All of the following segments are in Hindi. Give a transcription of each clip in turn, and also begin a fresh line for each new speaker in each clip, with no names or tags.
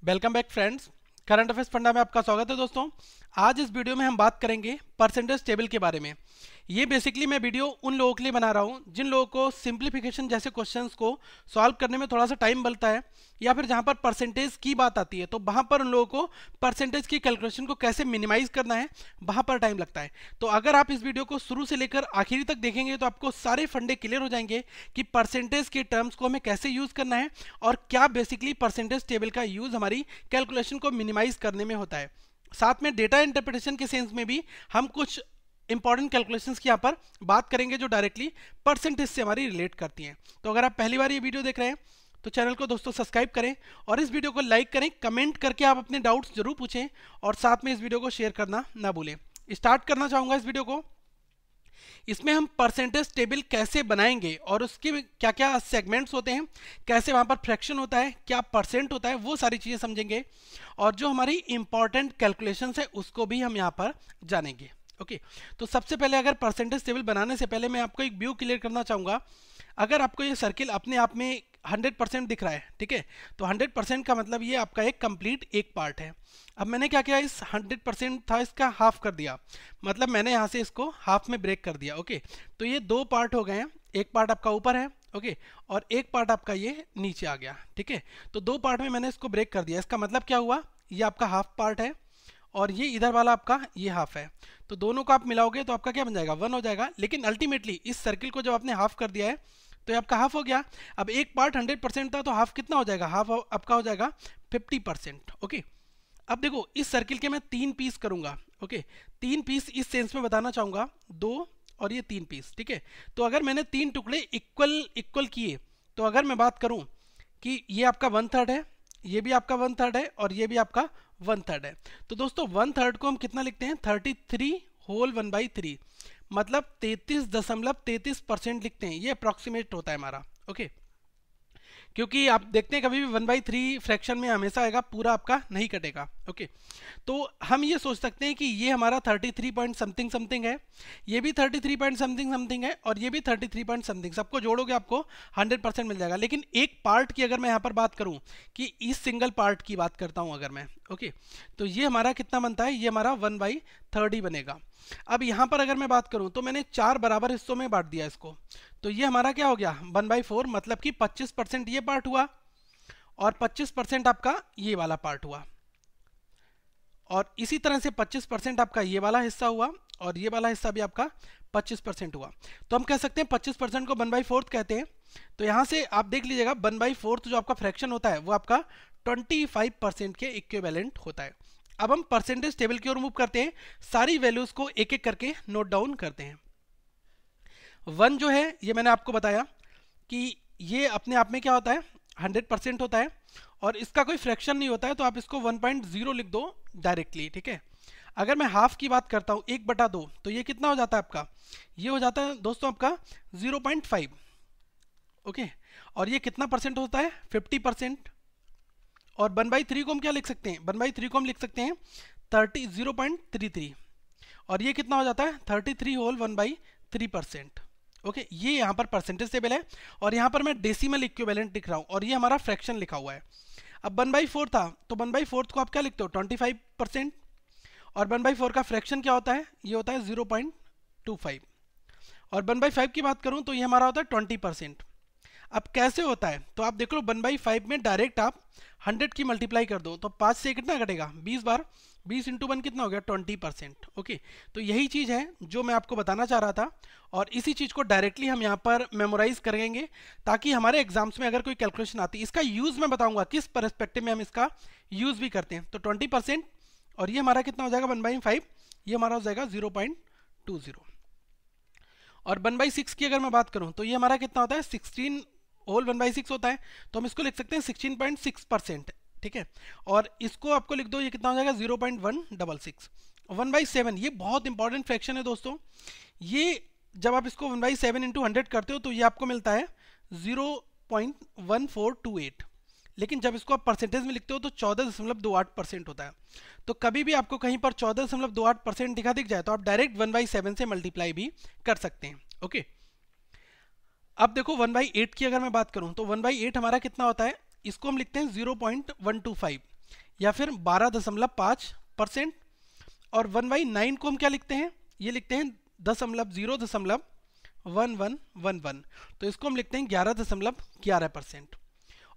Welcome back friends. Current affairs funda में आपका स्वागत है दोस्तों। आज इस वीडियो में हम बात करेंगे परसेंटेज टेबल के बारे में। ये बेसिकली मैं वीडियो उन लोगों के लिए बना रहा हूँ जिन लोगों को सिंप्लीफिकेशन जैसे क्वेश्चंस को सॉल्व करने में थोड़ा सा टाइम मिलता है, या फिर जहाँ पर परसेंटेज की बात आती है तो वहाँ पर उन लोगों को परसेंटेज की कैलकुलेशन को कैसे मिनिमाइज करना है वहाँ पर टाइम लगता है। तो अगर आप इस वीडियो को शुरू से लेकर आखिरी तक देखेंगे तो आपको सारे फंडे क्लियर हो जाएंगे कि परसेंटेज के टर्म्स को हमें कैसे यूज करना है और क्या बेसिकली परसेंटेज टेबल का यूज हमारी कैलकुलेशन को मिनिमाइज करने में होता है। साथ में डेटा इंटरप्रिटेशन के सेंस में भी हम कुछ इंपॉर्टेंट कैलकुलेशंस की यहाँ पर बात करेंगे जो डायरेक्टली परसेंटेज से हमारी रिलेट करती हैं। तो अगर आप पहली बार ये वीडियो देख रहे हैं तो चैनल को दोस्तों सब्सक्राइब करें और इस वीडियो को लाइक करें, कमेंट करके आप अपने डाउट्स जरूर पूछें और साथ में इस वीडियो को शेयर करना ना भूलें। स्टार्ट करना चाहूँगा इस वीडियो को। इसमें हम परसेंटेज टेबल कैसे बनाएंगे और उसके क्या क्या सेगमेंट्स होते हैं, कैसे वहाँ पर फ्रैक्शन होता है, क्या परसेंट होता है, वो सारी चीज़ें समझेंगे और जो हमारी इंपॉर्टेंट कैलकुलेशंस है उसको भी हम यहाँ पर जानेंगे। ओके, तो सबसे पहले अगर परसेंटेज टेबल बनाने से पहले मैं आपको एक व्यू क्लियर करना चाहूँगा। अगर आपको ये सर्किल अपने आप में 100% दिख रहा है, ठीक है, तो 100% का मतलब ये आपका एक कंप्लीट एक पार्ट है। अब मैंने क्या किया, इस 100% था इसका हाफ कर दिया, मतलब मैंने यहाँ से इसको हाफ में ब्रेक कर दिया। ओके, तो ये दो पार्ट हो गए हैं, एक पार्ट आपका ऊपर है, ओके, और एक पार्ट आपका ये नीचे आ गया, ठीक है। तो दो पार्ट में मैंने इसको ब्रेक कर दिया। इसका मतलब क्या हुआ, ये आपका हाफ पार्ट है और ये इधर वाला आपका ये हाफ है, तो दोनों को आप मिलाओगे तो आपका क्या बन जाएगा, 1 हो जाएगा। लेकिन अल्टीमेटली इस सर्किल को जब आपने हाफ कर दिया है तो ये आपका हाफ हो गया। अब एक पार्ट 100% था तो हाफ कितना हो जाएगा, हाफ आपका हो जाएगा 50%। ओके, अब देखो इस सर्किल के मैं 3 पीस करूंगा। ओके, 3 पीस इस सेंस में बताना चाहूंगा, 2 और ये 3 पीस, ठीक है। तो अगर मैंने 3 टुकड़े इक्वल किए तो अगर मैं बात करूं कि ये आपका 1/3 है, ये भी आपका 1/3 है और ये भी आपका 1/3 है, तो दोस्तों 1/3 को हम कितना लिखते हैं, 33 होल 1/3, मतलब 33.33% लिखते हैं। ये अप्रॉक्सीमेट होता है हमारा। ओके, क्योंकि आप देखते हैं कभी भी 1/3 फ्रैक्शन में हमेशा आएगा, पूरा आपका नहीं कटेगा। ओके, तो हम ये सोच सकते हैं कि ये हमारा 33 पॉइंट समथिंग समथिंग है, ये भी 33 पॉइंट समथिंग समथिंग है और ये भी 33 पॉइंट समथिंग, सबको जोड़ोगे आपको 100% मिल जाएगा। लेकिन एक पार्ट की अगर मैं यहाँ पर बात करूँ कि इस सिंगल पार्ट की बात करता हूँ अगर मैं, ओके, तो ये हमारा कितना बनता है, ये हमारा 1/3 ही बनेगा। अब यहाँ पर अगर मैं बात करूँ तो मैंने 4 बराबर हिस्सों में बांट दिया इसको, तो ये हमारा क्या हो गया, 1/4, मतलब कि 25% ये पार्ट हुआ और 25% आपका ये वाला पार्ट हुआ, और इसी तरह से 25% आपका ये वाला हिस्सा हुआ और ये वाला हिस्सा भी आपका 25% हुआ। तो हम कह सकते हैं 25% को 1/4 कहते हैं। तो यहाँ से आप देख लीजिएगा 1/4 जो आपका फ्रैक्शन होता है वो आपका 25% के इक्विवेलेंट होता है। अब हम परसेंटेज टेबल की ओर मूव करते हैं, सारी वैल्यूज को एक एक करके नोट डाउन करते हैं। 1 जो है ये मैंने आपको बताया कि ये अपने आप में क्या होता है, 100% होता है और इसका कोई फ्रैक्शन नहीं होता है, तो आप इसको 1.0 लिख दो डायरेक्टली, ठीक है। अगर मैं हाफ की बात करता हूँ 1/2, तो ये कितना हो जाता है आपका, ये हो जाता है दोस्तों आपका 0.5। ओके, और ये कितना परसेंट होता है, 50%। और 1/3 को हम क्या लिख सकते हैं, 1/3 को हम लिख सकते हैं 0.33, और ये कितना हो जाता है 33 होल 1/3%। ओके, ये यहाँ पर परसेंटेज टेबल है और यहाँ पर मैं डेसिमल इक्विवेलेंट लिख रहा हूँ और ये हमारा फ्रैक्शन लिखा हुआ है। अब 1/4 था तो 1/4 को आप क्या लिखते हो, 25%, और 1/4 का फ्रैक्शन क्या होता है, ये होता है 0.25, और 1/5 की बात करूँ तो ये हमारा होता है 20%। अब कैसे होता है, तो आप देख लो 1/5 में डायरेक्ट आप 100 की मल्टीप्लाई कर दो तो 5 से कितना कटेगा, 20 बार, 20 × 1 कितना हो गया, 20%। ओके, तो यही चीज़ है जो मैं आपको बताना चाह रहा था और इसी चीज़ को डायरेक्टली हम यहाँ पर मेमोराइज करेंगे ताकि हमारे एग्जाम्स में अगर कोई कैलकुलेशन आती है, इसका यूज़ मैं बताऊंगा किस परस्पेक्टिव में हम इसका यूज़ भी करते हैं। तो 20% और ये हमारा कितना हो जाएगा 1/5, ये हमारा हो जाएगा 0.20, और 1/6 की अगर मैं बात करूँ तो ये हमारा कितना होता है, 16 होल 1/6 होता है, तो हम इसको लिख सकते हैं 16.6%, ठीक है। और इसको आपको लिख दो, ये कितना हो जाएगा 0.166। 1/7 ये बहुत इंपॉर्टेंट फ्रैक्शन है दोस्तों, ये जब आप इसको 1/7 × 100 करते हो तो ये आपको मिलता है 0.1428, लेकिन जब इसको आप परसेंटेज में लिखते हो तो 14.28% होता है। तो कभी भी आपको कहीं पर 14.28% दिख जाए तो आप डायरेक्ट 1/7 से मल्टीप्लाई भी कर सकते हैं। ओके, अब देखो 1/8 की अगर मैं बात करूं तो 1/8 हमारा कितना होता है, इसको हम लिखते हैं 0.125, या फिर 12.5%। और 1/9 को हम क्या लिखते हैं, ये लिखते हैं 0.1111, तो इसको हम लिखते हैं 11.11%।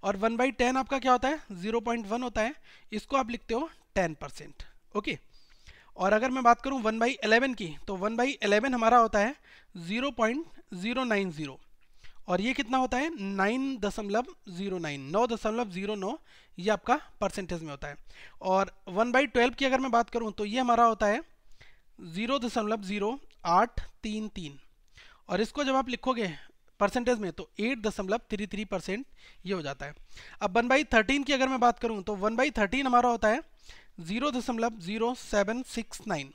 और 1/10 आपका क्या होता है, 0.1 होता है, इसको आप लिखते हो 10%। ओके। और अगर मैं बात करूं 1/11 की, तो 1/11 हमारा होता है 0.090, और ये कितना होता है 9.09, ये आपका परसेंटेज में होता है। और 1/12 की अगर मैं बात करूं तो ये हमारा होता है 0.0833, और इसको जब आप लिखोगे परसेंटेज में तो 8.33% ये हो जाता है। अब 1/13 की अगर मैं बात करूं तो 1/13 हमारा होता है 0.0769,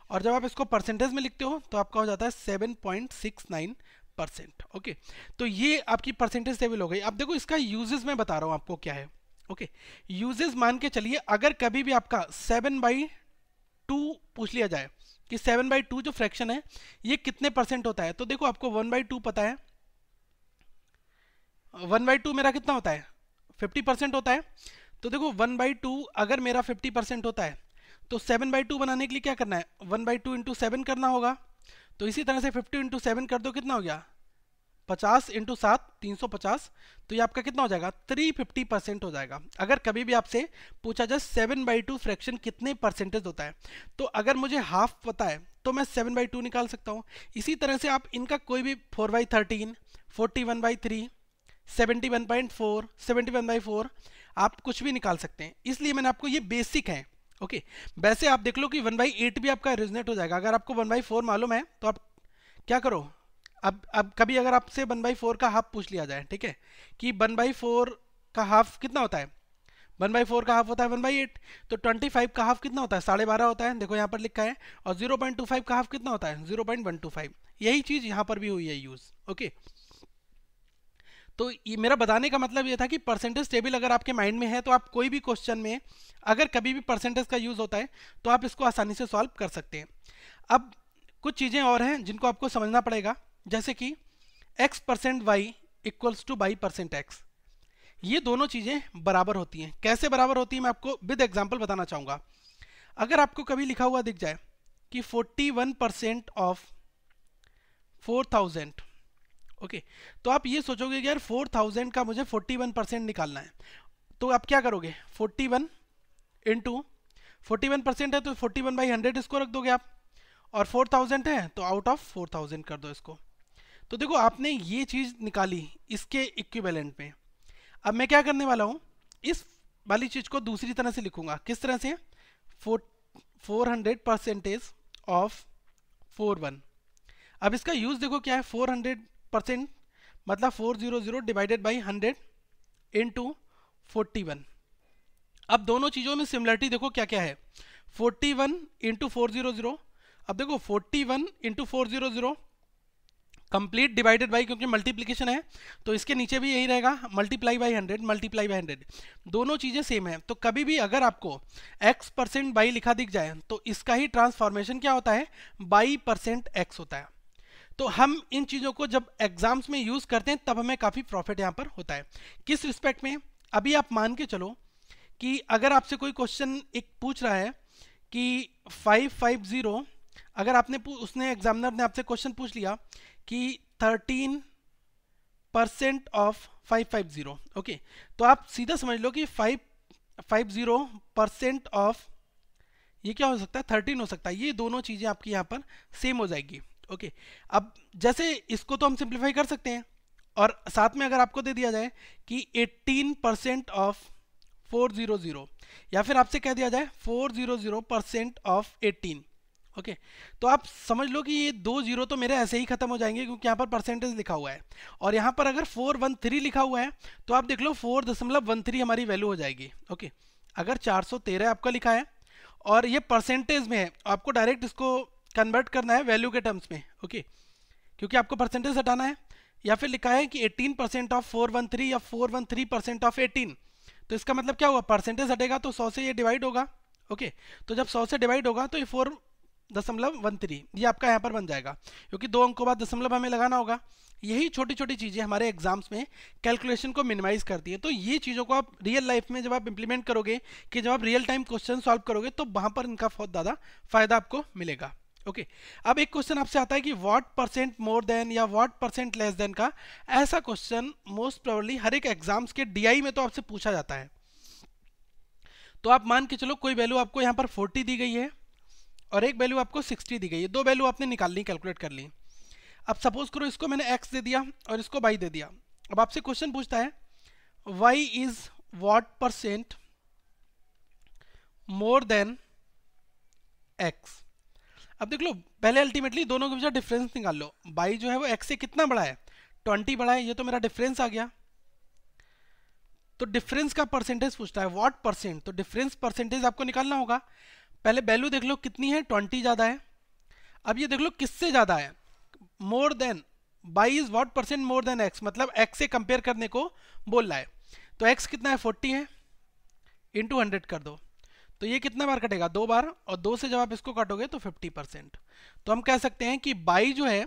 और जब आप इसको परसेंटेज में लिखते हो तो आपका हो जाता है 7.69%। ओके, तो ये आपकी परसेंटेज टेबल हो गई। अब देखो इसका यूजेस मैं बता रहा हूँ आपको क्या है। ओके, यूजेस मान के चलिए अगर कभी भी आपका 7/2 पूछ लिया जाए कि 7/2 जो फ्रैक्शन है ये कितने परसेंट होता है, तो देखो आपको 1/2 पता है, 1/2 मेरा कितना होता है 50% होता है। तो देखो 1/2 अगर मेरा 50% होता है तो 7/2 बनाने के लिए क्या करना है, 1/2 इंटू 7 करना होगा। तो इसी तरह से 50 इंटू 7 कर दो, कितना हो गया 50 इंटू 7 350, तो ये आपका कितना हो जाएगा 350% हो जाएगा। अगर कभी भी आपसे पूछा जाए 7/2 फ्रैक्शन कितने परसेंटेज होता है, तो अगर मुझे हाफ पता है तो मैं 7/2 निकाल सकता हूँ। इसी तरह से आप इनका कोई भी 4/13, 41/3, 71.4, 71/4 आप कुछ भी निकाल सकते हैं, इसलिए मैंने आपको ये बेसिक है। ओके, वैसे आप देख लो कि 1/8 भी आपका रिजनेट हो जाएगा। अगर आपको 1/4 मालूम है तो आप क्या करो, अब कभी अगर आपसे 1/4 का हाफ पूछ लिया जाए, ठीक है, कि 1/4 का हाफ कितना होता है, 1/4 का हाफ होता है 1/8, तो 25 का हाफ कितना होता है 12.5 होता है, देखो यहाँ पर लिखा है। और 0.25 का हाफ कितना होता है 0.125, यही चीज यहाँ पर भी हुई है यूज। ओके, तो ये मेरा बताने का मतलब ये था कि परसेंटेज टेबल अगर आपके माइंड में है तो आप कोई भी क्वेश्चन में अगर कभी भी परसेंटेज का यूज होता है तो आप इसको आसानी से सॉल्व कर सकते हैं। अब कुछ चीजें और हैं जिनको आपको समझना पड़ेगा, जैसे कि x%y इक्वल्स टू y%x, ये दोनों चीजें बराबर होती हैं। कैसे बराबर होती है मैं आपको विद एग्जांपल बताना चाहूंगा। अगर आपको कभी लिखा हुआ दिख जाए कि 41% ऑफ 4000, ओके, तो आप ये सोचोगे कि यार 4000 का मुझे 41% निकालना है, तो आप क्या करोगे 41 इंटू 41% है तो 41/100 इसको रख दोगे आप, और 4000 है तो आउट ऑफ 4000 कर दो इसको। तो देखो आपने ये चीज निकाली इसके इक्विवेलेंट में। अब मैं क्या करने वाला हूं, इस वाली चीज को दूसरी तरह से लिखूंगा। किस तरह से, 400% ऑफ 41। अब इसका यूज देखो क्या है, 400% मतलब 400 डिवाइडेड बाई 100 इंटू 41। अब दोनों चीजों में सिमिलरिटी देखो क्या क्या है, 41 इंटू 400। अब देखो 41 इंटू 400 कंप्लीट डिवाइडेड बाई, क्योंकि मल्टीप्लीकेशन है तो इसके नीचे भी यही रहेगा, मल्टीप्लाई बाई 100, मल्टीप्लाई बाई 100, दोनों चीजें सेम है। तो कभी भी अगर आपको x% बाई लिखा दिख जाए तो इसका ही ट्रांसफॉर्मेशन क्या होता है, y%x होता है। तो हम इन चीजों को जब एग्जाम्स में यूज करते हैं तब हमें काफी प्रॉफिट यहाँ पर होता है। किस रिस्पेक्ट में, अभी आप मान के चलो कि अगर आपसे कोई क्वेश्चन एक पूछ रहा है कि 550, अगर आपने उसने एग्जामिनर ने आपसे क्वेश्चन पूछ लिया कि 13% ऑफ 550, ओके, तो आप सीधा समझ लो कि 550% ऑफ ये क्या हो सकता है 13 हो सकता है। ये दोनों चीजें आपकी यहाँ पर सेम हो जाएगी। ओके, अब जैसे इसको तो हम सिंप्लीफाई कर सकते हैं, और साथ में अगर आपको दे दिया जाए कि 18% ऑफ 400, या फिर आपसे कह दिया जाए 400% ऑफ 18, ओके, तो आप समझ लो कि ये 2 जीरो तो मेरे ऐसे ही खत्म हो जाएंगे, क्योंकि यहाँ पर परसेंटेज लिखा हुआ है। और यहाँ पर अगर 413 लिखा हुआ है तो आप देख लो 4.13 हमारी वैल्यू हो जाएगी। ओके, अगर 413 आपका लिखा है और ये परसेंटेज में है, आपको डायरेक्ट इसको कन्वर्ट करना है वैल्यू के टर्म्स में। ओके, क्योंकि आपको परसेंटेज हटाना है। या फिर लिखा है कि 18% ऑफ 413 या 413% ऑफ 18, तो इसका मतलब क्या हुआ, परसेंटेज हटेगा तो 100 से ये डिवाइड होगा। ओके, तो जब 100 से डिवाइड होगा तो ये 4.13 ये आपका यहाँ पर बन जाएगा, क्योंकि 2 अंकों बाद दशमलव हमें लगाना होगा। यही छोटी छोटी चीज़ें हमारे एग्जाम्स में कैलकुलेशन को मिनिमाइज करती है। तो ये चीज़ों को आप रियल लाइफ में जब आप इंप्लीमेंट करोगे, कि जब आप रियल टाइम क्वेश्चन सॉल्व करोगे, तो वहाँ पर इनका बहुत ज़्यादा फायदा आपको मिलेगा। ओके अब एक क्वेश्चन आपसे आता है कि व्हाट परसेंट मोर देन या व्हाट परसेंट लेस देन का ऐसा क्वेश्चन मोस्ट प्रोबेबली हर एक एग्जाम्स के डीआई में तो आपसे पूछा जाता है। तो आप मान के चलो कोई वैल्यू आपको यहाँ पर 40 दी गई है और एक वैल्यू आपको 60 दी गई है, दो वैल्यू आपने निकाल ली, कैलकुलेट कर ली। अब सपोज करो इसको मैंने x दे दिया और इसको y दे दिया। अब आपसे क्वेश्चन पूछता है y is what percent more than x। अब देख लो, पहले अल्टीमेटली दोनों के बीच डिफरेंस निकाल लो। y जो है वो x से कितना बड़ा है, 20 बड़ा है, ये तो मेरा डिफरेंस आ गया। तो डिफरेंस का परसेंटेज पूछता है व्हाट परसेंट, तो डिफरेंस परसेंटेज आपको निकालना होगा। पहले वैल्यू देख लो कितनी है, 20 ज़्यादा है। अब ये देख लो किससे ज़्यादा है, more than, by is what percent more than x, मतलब एक्स से कंपेयर करने को बोल रहा है। तो एक्स कितना है, 40 है, इंटू 100 कर दो, तो ये कितना बार कटेगा, 2 बार, और 2 से जब आप इसको काटोगे तो 50%। तो हम कह सकते हैं कि बाई जो है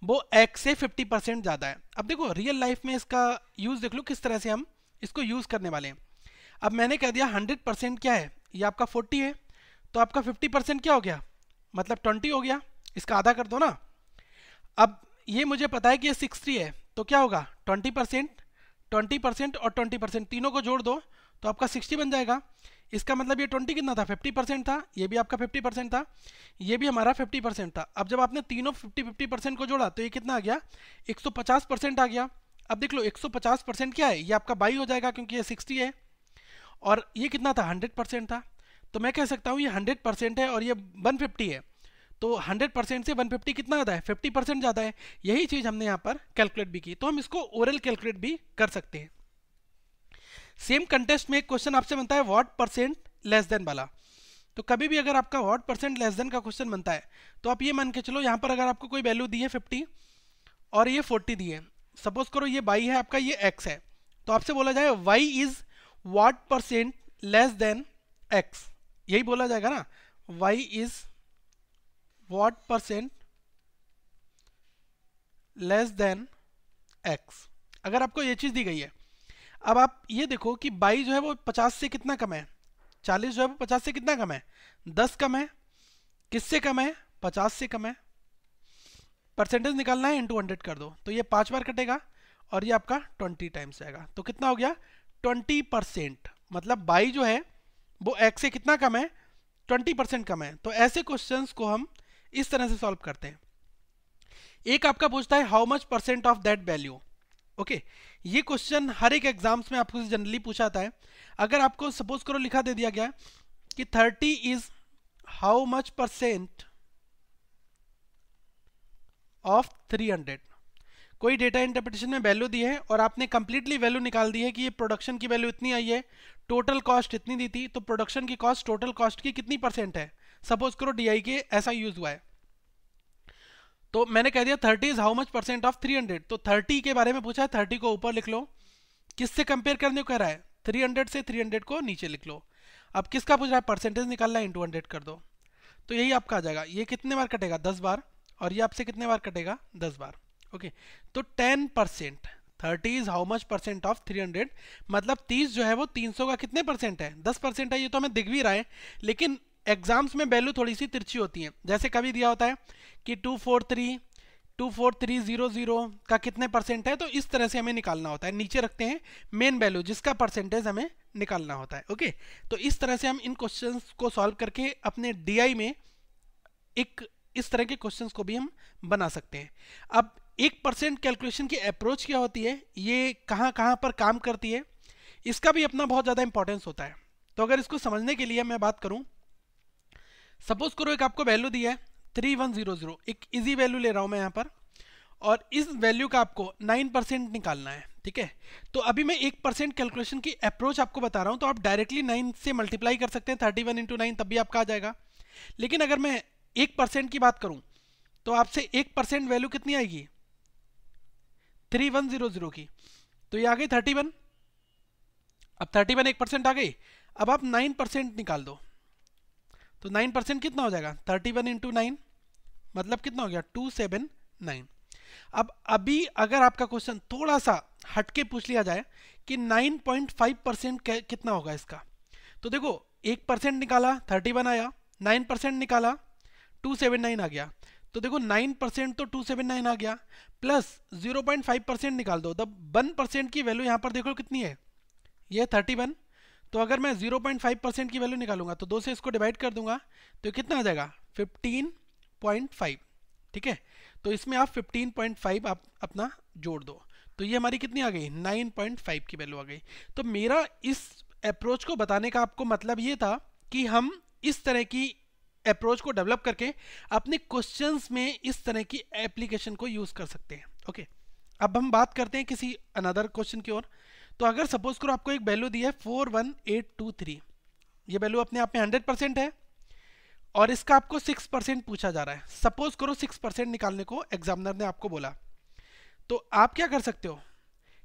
वो एक्स से 50% ज़्यादा है। अब देखो रियल लाइफ में इसका यूज़ देख लो किस तरह से हम इसको यूज़ करने वाले हैं। अब मैंने कह दिया 100% क्या है, ये आपका 40 है, तो आपका 50% क्या हो गया, मतलब 20 हो गया, इसका आधा कर दो ना। अब ये मुझे पता है कि ये 60 है, तो क्या होगा 20%, 20% और 20%, तीनों को जोड़ दो तो आपका 60 बन जाएगा। इसका मतलब ये 20 कितना था, 50% था, ये भी आपका 50% था, ये भी हमारा 50% था। अब जब आपने तीनों 50% को जोड़ा तो ये कितना आ गया, 150% आ गया। अब देख लो 150% क्या है, ये आपका बाई हो जाएगा क्योंकि ये 60 है, और ये कितना था, 100% था। तो मैं कह सकता हूँ ये 100% है और ये 150 है, तो 100% से 150 कितना ज़्यादा है, 50% ज़्यादा है। यही चीज़ हमने यहाँ पर कैलकुलेट भी की, तो हम इसको ओरल कैलकुलेट भी कर सकते हैं। सेम कंटेस्ट में एक क्वेश्चन आपसे बनता है व्हाट परसेंट लेस देन वाला। तो कभी भी अगर आपका व्हाट परसेंट लेस देन का क्वेश्चन बनता है तो आप ये मान के चलो, यहाँ पर अगर आपको कोई वैल्यू दी है 50 और ये 40 दी है, सपोज करो ये y है आपका, ये x है, तो आपसे बोला जाए y is what percent less than x, यही बोला जाएगा ना, y is what percent less than x, अगर आपको ये चीज़ दी गई है। अब आप ये देखो कि y जो है वो 50 से कितना कम है, 40 जो है वो 50 से कितना कम है, 10 कम है, किससे कम है, 50 से कम है। परसेंटेज निकालना है, इंटू 100 कर दो, तो ये 5 बार कटेगा और ये आपका 20 टाइम्स जाएगा, तो कितना हो गया 20%, मतलब y जो है वो x से कितना कम है, 20% कम है। तो ऐसे क्वेश्चंस को हम इस तरह से सॉल्व करते हैं। एक आपका पूछता है how much percent of that value. Okay, ये क्वेश्चन हर एक एग्जाम्स में आपको जनरली पूछा जाता है। अगर आपको सपोज करो लिखा दे दिया गया कि 30 is how much percent of 300, कोई डेटा इंटरप्रिटेशन में वैल्यू दी है और आपने कंप्लीटली वैल्यू निकाल दी है कि ये प्रोडक्शन की वैल्यू इतनी आई है, टोटल कॉस्ट इतनी दी थी, तो प्रोडक्शन की कॉस्ट टोटल कॉस्ट की कितनी परसेंट है, सपोज करो डीआई के ऐसा यूज हुआ है। तो मैंने कह दिया 30 is how much percent of 300, तो 30 के बारे में पूछा है, 30 को ऊपर लिख लो, किससे कंपेयर करने को कह रहा है, 300 से 300 को नीचे लिख लो। अब किसका पूछ रहा है, परसेंटेज निकालना है, इंटू 100 कर दो, तो यही आपका आ जाएगा। ये कितने बार कटेगा, 10 बार, और ये आपसे कितने बार कटेगा, 10 बार। ओके, तो 10%, 30 is how much percent of 300, मतलब 30 जो है वो 300 का कितने परसेंट है, 10% है। ये तो हमें दिख भी रहा है, लेकिन एग्जाम्स में वैल्यू थोड़ी सी तिरछी होती है। जैसे कभी दिया होता है कि 24300 का कितने परसेंट है, तो इस तरह से हमें निकालना होता है, नीचे रखते हैं मेन वैल्यू जिसका परसेंटेज हमें निकालना होता है। ओके, तो इस तरह से हम इन क्वेश्चंस को सॉल्व करके अपने डीआई में एक इस तरह के क्वेश्चंस को भी हम बना सकते हैं। अब 1% कैलकुलेशन की अप्रोच क्या होती है, ये कहाँ कहाँ पर काम करती है, इसका भी अपना बहुत ज़्यादा इंपॉर्टेंस होता है। तो अगर इसको समझने के लिए मैं बात करूं, सपोज करो एक आपको वैल्यू दी है 3100, एक इजी वैल्यू ले रहा हूं मैं यहाँ पर, और इस वैल्यू का आपको 9% निकालना है। ठीक है, तो अभी मैं 1% कैलकुलेशन की अप्रोच आपको बता रहा हूं, तो आप डायरेक्टली 9 से मल्टीप्लाई कर सकते हैं, 31 × 9 तब भी आपका आ जाएगा। लेकिन अगर मैं 1% की बात करूं तो आपसे 1% वैल्यू कितनी आएगी, 3100 की, तो ये आ गई 31। अब 31 1% आ गई, अब आप 9% निकाल दो, तो 9% कितना हो जाएगा, 31 × 9 मतलब कितना हो गया, 279। अब अभी अगर आपका क्वेश्चन थोड़ा सा हटके पूछ लिया जाए कि 9.5% कितना होगा इसका, तो देखो 1% निकाला 31 आया, 9% निकाला 279 आ गया। तो देखो 9% तो 279 आ गया, प्लस 0.5% निकाल दो, तब 1% की वैल्यू यहाँ पर देखो कितनी है, ये 31। तो अगर मैं 0.5% की वैल्यू निकालूंगा तो 2 से इसको डिवाइड कर दूंगा, तो कितना आ जाएगा 15.5। ठीक है, तो इसमें आप 15.5 आप अपना जोड़ दो, तो ये हमारी कितनी आ गई 9.5 की वैल्यू आ गई। तो मेरा इस अप्रोच को बताने का आपको मतलब ये था कि हम इस तरह की अप्रोच को डेवलप करके अपने क्वेश्चंस में इस तरह की एप्लीकेशन को यूज कर सकते हैं। ओके, अब हम बात करते हैं किसी अनदर क्वेश्चन की ओर। तो अगर सपोज करो आपको एक वैल्यू दी है 41823, ये वैल्यू अपने आप में 100% है और इसका आपको 6% पूछा जा रहा है। सपोज करो 6% निकालने को एग्जामिनर ने आपको बोला, तो आप क्या कर सकते हो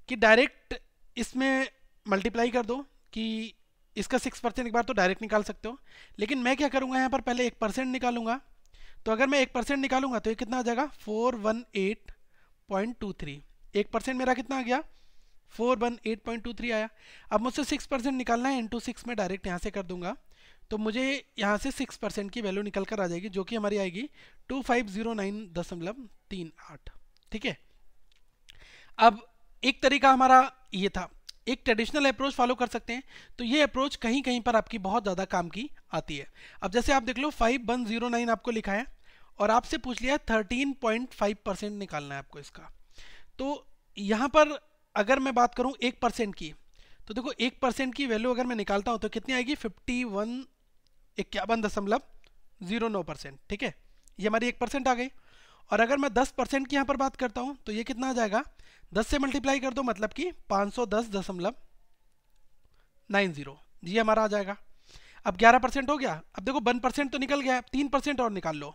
कि डायरेक्ट इसमें मल्टीप्लाई कर दो कि इसका 6% एक बार तो डायरेक्ट निकाल सकते हो, लेकिन मैं क्या करूंगा यहाँ पर पहले 1% निकालूंगा। तो अगर मैं 1% निकालूंगा तो ये कितना आ जाएगा 418.23। 1% मेरा कितना आ गया 418.23 आया। अब मुझसे 6% निकालना है, इंटू 6 में डायरेक्ट यहाँ से कर दूंगा, तो मुझे यहाँ से 6% की वैल्यू निकल कर आ जाएगी, जो कि हमारी आएगी 2509.38। ठीक है, अब एक तरीका हमारा ये था, एक ट्रेडिशनल अप्रोच फॉलो कर सकते हैं, तो ये अप्रोच कहीं कहीं पर आपकी बहुत ज़्यादा काम की आती है। अब जैसे आप देख लो 5109 आपको लिखा है और आपसे पूछ लिया 13.5% निकालना है आपको इसका। तो यहाँ पर अगर मैं बात करूँ 1% की, तो देखो 1% की वैल्यू अगर मैं निकालता हूँ तो कितनी आएगी 51.09%। ठीक है, ये हमारी 1% आ गई। और अगर मैं 10% की यहाँ पर बात करता हूँ तो ये कितना आ जाएगा, 10 से मल्टीप्लाई कर दो, मतलब कि 510.90, ये हमारा आ जाएगा। अब 11% हो गया। अब देखो 1% तो निकल गया, 3% और निकाल लो।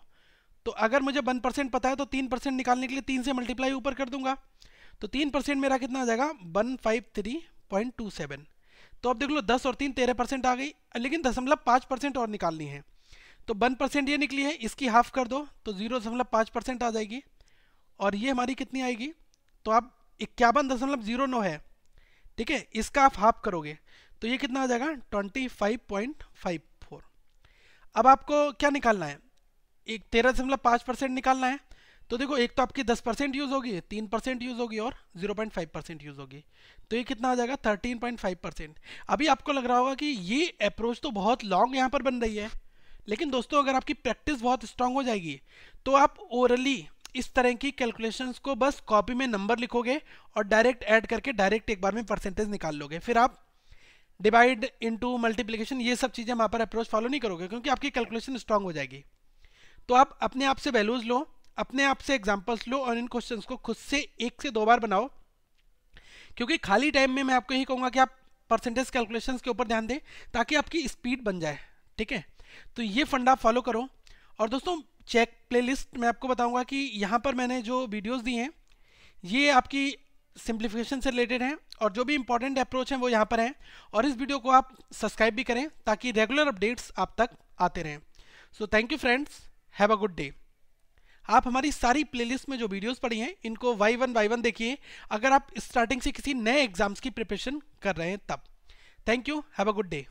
तो अगर मुझे 1% पता है तो 3% निकालने के लिए 3 से मल्टीप्लाई ऊपर कर दूंगा, तो 3% मेरा कितना आ जाएगा 153.27। तो अब देख लो 10 और 3 13% आ गई, लेकिन 0.5% और निकालनी है। तो 1% ये निकली है, इसकी हाफ कर दो तो 0.5% आ जाएगी, और ये हमारी कितनी आएगी, तो आप 51.09 है। ठीक है, इसका आप हाफ करोगे तो ये कितना आ जाएगा 25.54। अब आपको क्या निकालना है, एक 13.5% निकालना है। तो देखो एक तो आपकी 10% यूज होगी, 3% यूज होगी और 0.5% यूज होगी, तो ये कितना आ जाएगा 13.5%। अभी आपको लग रहा होगा कि ये अप्रोच तो बहुत लॉन्ग यहाँ पर बन रही है, लेकिन दोस्तों अगर आपकी प्रैक्टिस बहुत स्ट्रांग हो जाएगी तो आप ओरली इस तरह की कैलकुलेशंस को बस कॉपी में नंबर लिखोगे और डायरेक्ट ऐड करके डायरेक्ट एक बार में परसेंटेज निकाल लोगे। फिर आप डिवाइड इनटू मल्टीप्लिकेशन ये सब चीज़ें वहाँ पर अप्रोच फॉलो नहीं करोगे, क्योंकि आपकी कैलकुलेशन स्ट्रांग हो जाएगी। तो आप अपने आप से वैल्यूज लो, अपने आप से एग्जांपल्स लो और इन क्वेश्चंस को खुद से 1 से 2 बार बनाओ, क्योंकि खाली टाइम में मैं आपको यही कहूँगा कि आप परसेंटेज कैलकुलेशंस के ऊपर ध्यान दें ताकि आपकी स्पीड बन जाए। ठीक है, तो ये फंडा फॉलो करो। और दोस्तों चेक प्लेलिस्ट मैं आपको बताऊंगा कि यहाँ पर मैंने जो वीडियोस दी हैं ये आपकी सिंप्लीफिकेशन से रिलेटेड हैं, और जो भी इंपॉर्टेंट अप्रोच हैं वो यहाँ पर हैं। और इस वीडियो को आप सब्सक्राइब भी करें ताकि रेगुलर अपडेट्स आप तक आते रहें। So thank you friends, have a good day. आप हमारी सारी प्लेलिस्ट में जो वीडियोस पड़ी हैं इनको बाय वन देखिए, अगर आप स्टार्टिंग से किसी नए एग्जाम्स की प्रिपरेशन कर रहे हैं तब। Thank you, have a good day.